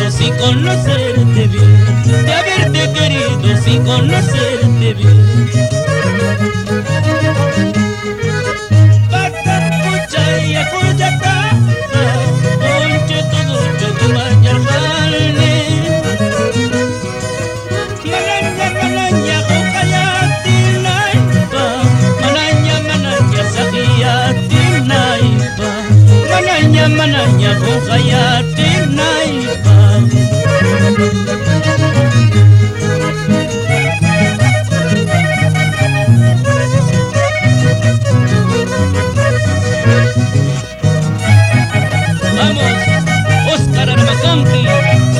Sin conocerte bien, de haberte querido sin conocerte bien. Patapucha y acuyata, ponche todo tu mayarjane. Manaña, jocayati naipa, manaña, sajiyati naipa, manaña, jocayati naipa. Vamos, Óscar Armacampi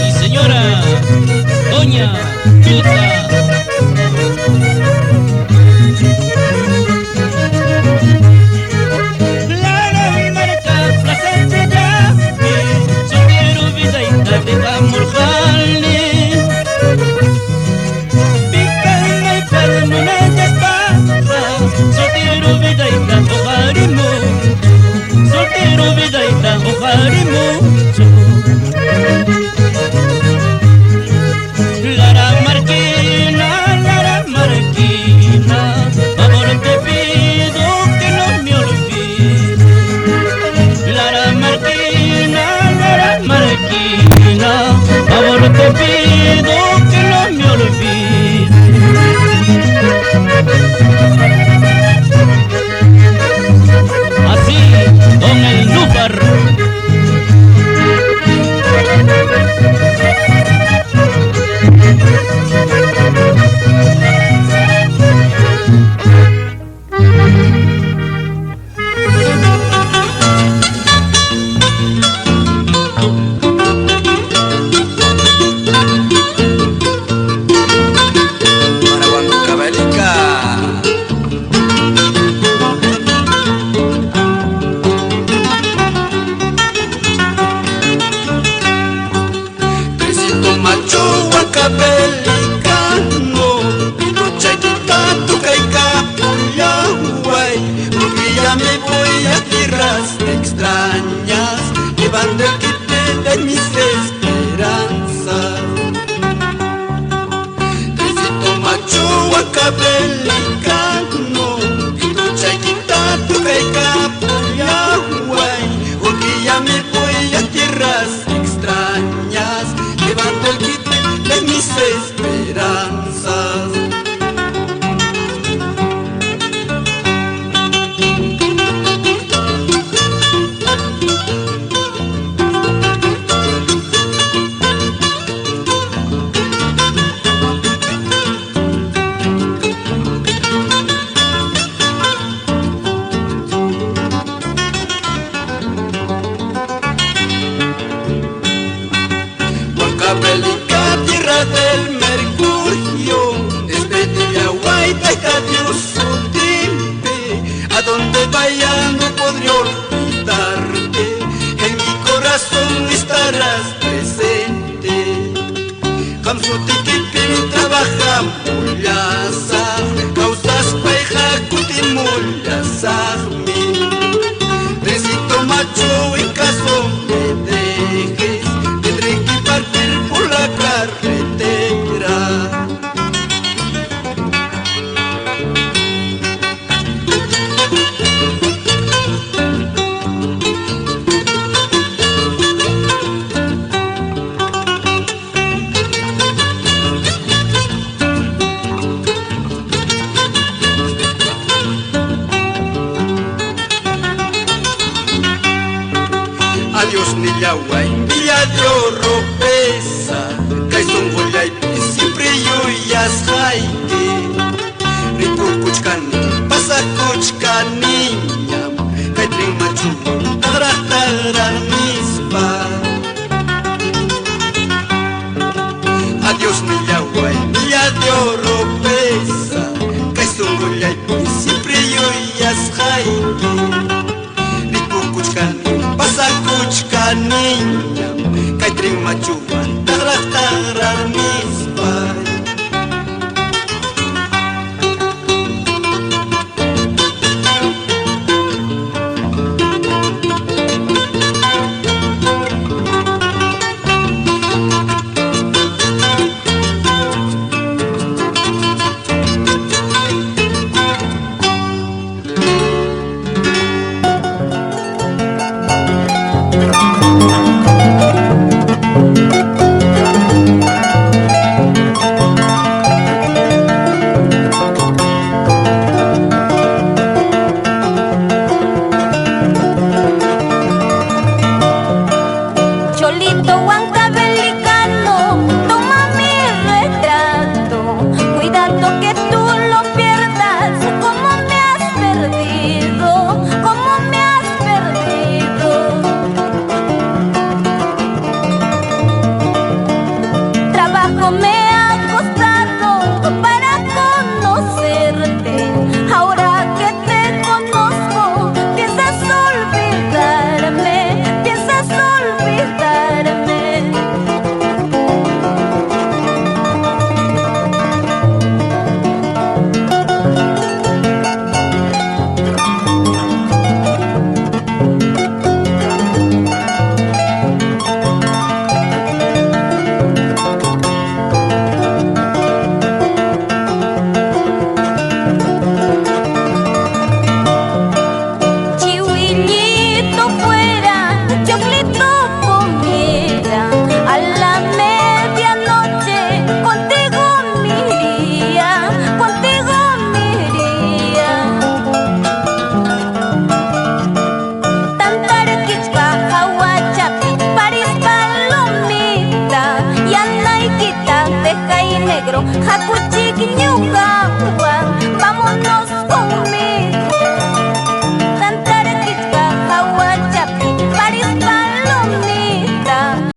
y señora Doña Chilca. Soltero vida y tanto mucho. Lara Marquina, amor te pido que no me olvides. Lara Marquina, amor te pido que no me olvides. Así con el Núcar. Extrañas, llevando el quite de mis esperanzas. Tresito macho acabelicano, y tu chaquita tu caica puyahuay, porque ya me voy a tierras extrañas, llevando el quite de mis esperanzas. Huancavelica, tierra del mercurio, desde Tillahuayta está Dios su timpe. A donde vaya no podré olvidarte, en mi corazón estarás presente. Kamsutiquipin trabaja mullasa, causas paija cutimullasajmi. Tresito macho en caso me dejes, tendré que partir por la carretera. Adiós Nillahuay, Villa de Oro pesa, Caizón Goyay, siempre yo ya jaike. Rico Cuchcani, pasa Cuchcani, Caitrin Machu, Tagra Tagra Mispa. ñam kay trimachuan tarar mis pay. Cholito huancabelicano, toma mi retrato. Cuidado que tú lo pierdas, como me has perdido, como me has perdido. Trabajo me ha costado para conocerte. Ahora que te conozco, piensas olvidarme, piensas olvidarme. Chihuillito fuera, choclito comiera, a la medianoche contigo me iría, contigo me iría. Tantarquichpa, Jahuachapi, París Palomita, Yanayquita, Teja y Negro, Jacuchic, Ñucauan, vámonos conmigo.